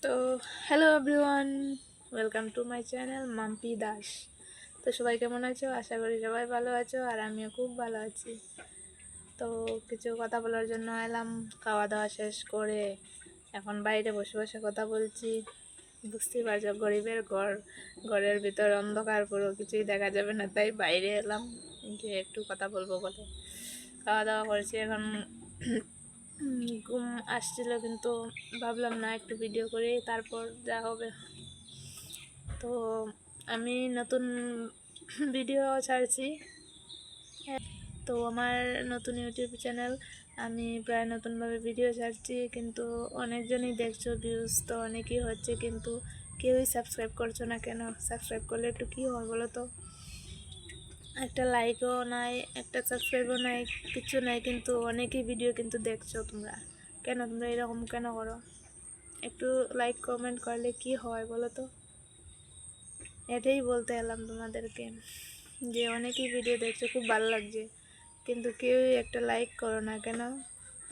তো hello everyone, welcome to my channel Mampi Das. তো সবাই কেমন আছো? আশা করি সবাই ভালো আছো, আর আমিও খুব ভালো আছি। তো কিছু কথা বলার জন্য এলাম। খাওয়া দাওয়া শেষ করে এখন বাইরে বসে বসে কথা বলছি। বুঝতেই পারছো, গরিবের ঘর, ঘরের ভিতর অন্ধকার, পুরো কিছুই দেখা যাবে না, তাই বাইরে এলাম যে একটু কথা বলবো বলে। খাওয়া দাওয়া করেছি, এখন ঘুম আসছিল, কিন্তু ভাবলাম না, একটু ভিডিও করে তারপর যা হবে। তো আমি নতুন ভিডিও ছাড়ছি। তো আমার নতুন ইউটিউব চ্যানেল, আমি প্রায় নতুনভাবে ভিডিও ছাড়ছি, কিন্তু অনেকজনই দেখছো, ভিউজ তো অনেকই হচ্ছে, কিন্তু কেউই সাবস্ক্রাইব করছো না কেন? সাবস্ক্রাইব করলে একটু কী হয় বলো তো? একটা লাইকও নাই, একটা সাবস্ক্রাইবও নাই, কিছু নাই, কিন্তু অনেকেই ভিডিও কিন্তু দেখছো তোমরা। কেন তোমরা এরকম কেন করো? একটু লাইক কমেন্ট করলে কি হয় বলো তো? এটাই বলতে এলাম তোমাদেরকে, যে অনেকেই ভিডিও দেখছো, খুব ভালো লাগছে, কিন্তু কেউই একটা লাইক করো না কেন?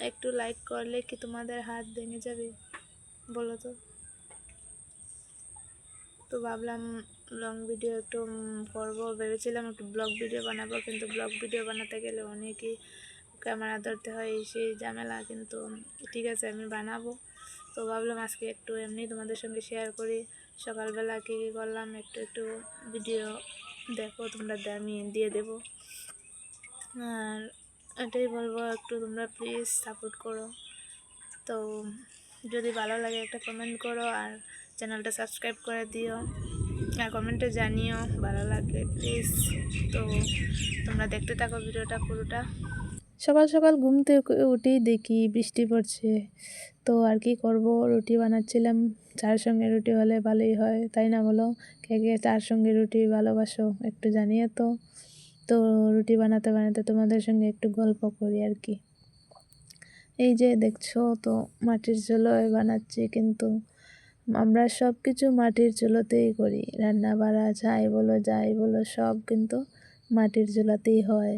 একটু লাইক করলে কি তোমাদের হাত ভেঙে যাবে বলো তো? তো ভাবলাম লং ভিডিও একটু করবো, ভেবেছিলাম একটু ব্লগ ভিডিও বানাবো, কিন্তু ব্লগ ভিডিও বানাতে গেলে অনেকই ক্যামেরা ধরতে হয়, সেই ঝামেলা। কিন্তু ঠিক আছে, আমি বানাবো। তো ভাবলাম আজকে একটু এমনি তোমাদের সঙ্গে শেয়ার করি, সকালবেলা কী কী করলাম, একটু একটু ভিডিও দেখো তোমরা, আমি দিয়ে দেবো। আর এটাই বলবো, একটু তোমরা প্লিজ সাপোর্ট করো। তো যদি ভালো লাগে একটা কমেন্ট করো, আর চ্যানেলটা সাবস্ক্রাইব করে দিও, আর কমেন্টে জানিও ভালো লাগলে প্লিজ। তো তোমরা দেখতে থাকো ভিডিওটা পুরোটা। সকাল সকাল ঘুম থেকে উঠেই দেখি বৃষ্টি পড়ছে। তো আর কি করব, রুটি বানাচ্ছিলাম। চার সঙ্গে রুটি হলে ভালোই হয়, তাই না বলো? কে কে চার সঙ্গে রুটি ভালোবাসো একটু জানিয়ে তো। তো রুটি বানাতে বানাতে তোমাদের সঙ্গে একটু গল্প করি আর কি। এই যে দেখছো তো, মাটির চুলোয় বানাচ্ছি, কিন্তু আমরা সব কিছু মাটির চুলোতেই করি, রান্না বাড়া যাই বলো সব কিন্তু মাটির চুলাতেই হয়।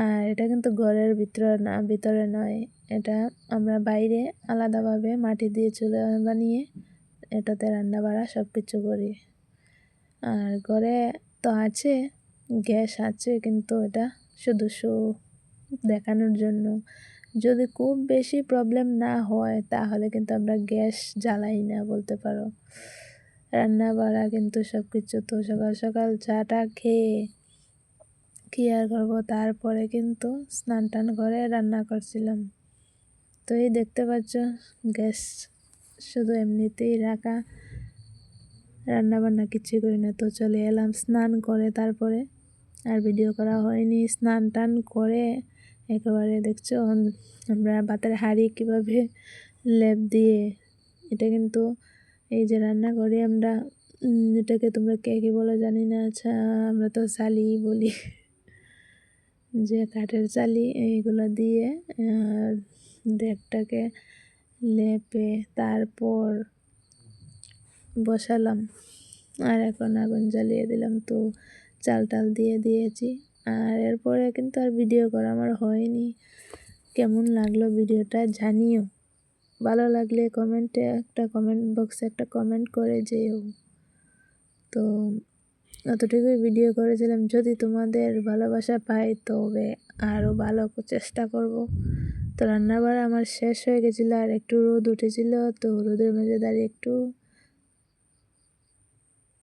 আর এটা কিন্তু ঘরের ভিতরে নয়, এটা আমরা বাইরে আলাদাভাবে মাটি দিয়ে চুলা বানিয়ে এটাতে রান্না বাড়া সব কিছু করি। আর ঘরে তো আছে, গ্যাস আছে, কিন্তু এটা শুধু দেখানোর জন্য। যদি খুব বেশি প্রবলেম না হয় তাহলে কিন্তু আমরা গ্যাস জ্বালাই না বলতে পারো। রান্না বাড়া কিন্তু সব কিছু তো সকাল সকাল চাটা খেয়ে কী আর করবো, তারপরে কিন্তু স্নান টান করে রান্না করছিলাম। তো এই দেখতে পাচ্ছ, গ্যাস শুধু এমনিতেই রাখা, রান্না বান্না কিছুই করি না। তো চলে এলাম স্নান করে, তারপরে আর ভিডিও করা হয়নি। স্নান টান করে একেবারে দেখছো আমরা ভাতের হাঁড়ি কীভাবে লেপ দিয়ে, এটা কিন্তু এই যে রান্না করি আমরা, এটাকে তোমরা কে কী বলো জানি না, আচ্ছা আমরা তো চালি বলি, যে কাঠের চালি, এইগুলো দিয়ে দেখটাকে লেপে তারপর বসালাম। আর এখন আগুন জ্বালিয়ে দিলাম, তো চাল টাল দিয়ে দিয়েছি। আর এরপরে কিন্তু আর ভিডিও করা আমার হয়নি। কেমন লাগলো ভিডিওটা জানিও, ভালো লাগলে কমেন্ট বক্সে একটা কমেন্ট করে যেও। তো অতটুকুই ভিডিও করেছিলাম, যদি তোমাদের ভালোবাসা পাই তবে আরও ভালো চেষ্টা করব। তো রান্নাবাড়া আমার শেষ হয়ে গেছিলো, আর একটু রোদ উঠেছিল, তো রোদের মধ্যে দাঁড়িয়ে একটু